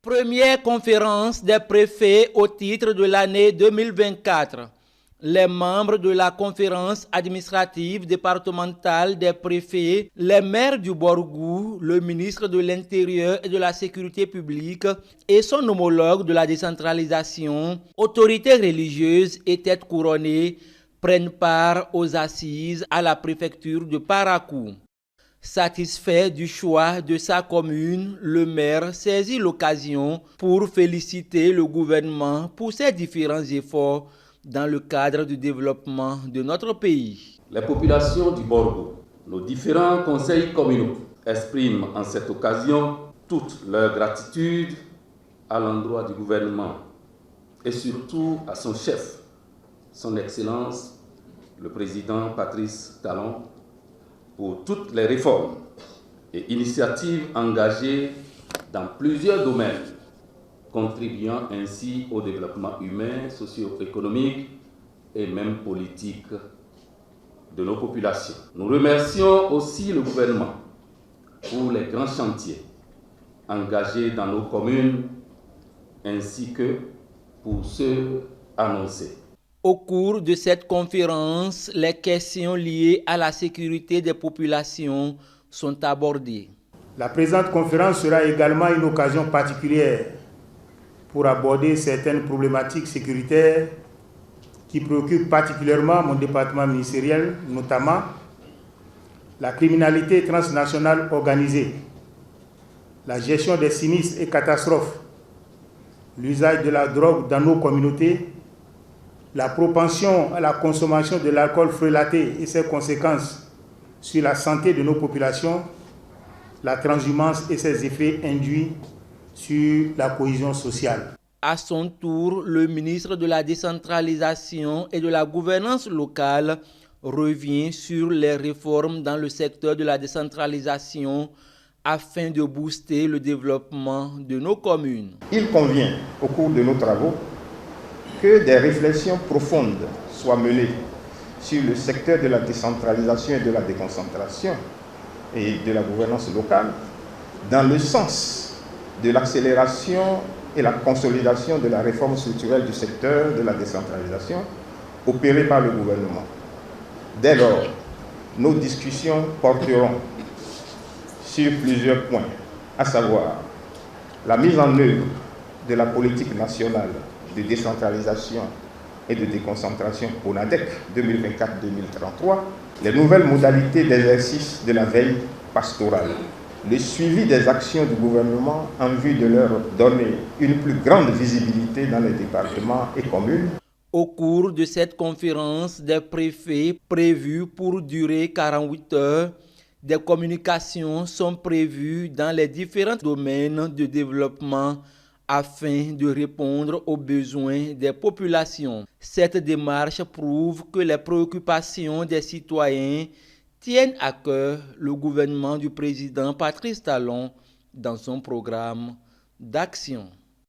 Première conférence des préfets au titre de l'année 2024. Les membres de la conférence administrative départementale des préfets, les maires du Borgou, le ministre de l'Intérieur et de la Sécurité publique et son homologue de la décentralisation, autorités religieuses et têtes couronnées prennent part aux assises à la préfecture de Parakou. Satisfait du choix de sa commune, le maire saisit l'occasion pour féliciter le gouvernement pour ses différents efforts dans le cadre du développement de notre pays. Les populations du Borgou, nos différents conseils communaux expriment en cette occasion toute leur gratitude à l'endroit du gouvernement et surtout à son chef, son Excellence, le président Patrice Talon, pour toutes les réformes et initiatives engagées dans plusieurs domaines, contribuant ainsi au développement humain, socio-économique et même politique de nos populations. Nous remercions aussi le gouvernement pour les grands chantiers engagés dans nos communes ainsi que pour ceux annoncés. Au cours de cette conférence, les questions liées à la sécurité des populations sont abordées. La présente conférence sera également une occasion particulière pour aborder certaines problématiques sécuritaires qui préoccupent particulièrement mon département ministériel, notamment la criminalité transnationale organisée, la gestion des sinistres et catastrophes, l'usage de la drogue dans nos communautés, la propension à la consommation de l'alcool frelaté et ses conséquences sur la santé de nos populations, la transhumance et ses effets induits sur la cohésion sociale. À son tour, le ministre de la décentralisation et de la gouvernance locale revient sur les réformes dans le secteur de la décentralisation afin de booster le développement de nos communes. Il convient, au cours de nos travaux, que des réflexions profondes soient menées sur le secteur de la décentralisation et de la déconcentration et de la gouvernance locale dans le sens de l'accélération et la consolidation de la réforme structurelle du secteur de la décentralisation opérée par le gouvernement. Dès lors, nos discussions porteront sur plusieurs points, à savoir la mise en œuvre de la politique nationale de décentralisation et de déconcentration PONADEC 2024-2033, les nouvelles modalités d'exercice de la veille pastorale, le suivi des actions du gouvernement en vue de leur donner une plus grande visibilité dans les départements et communes. Au cours de cette conférence des préfets prévue pour durer 48 heures, des communications sont prévues dans les différents domaines de développement afin de répondre aux besoins des populations. Cette démarche prouve que les préoccupations des citoyens tiennent à cœur le gouvernement du président Patrice Talon dans son programme d'action.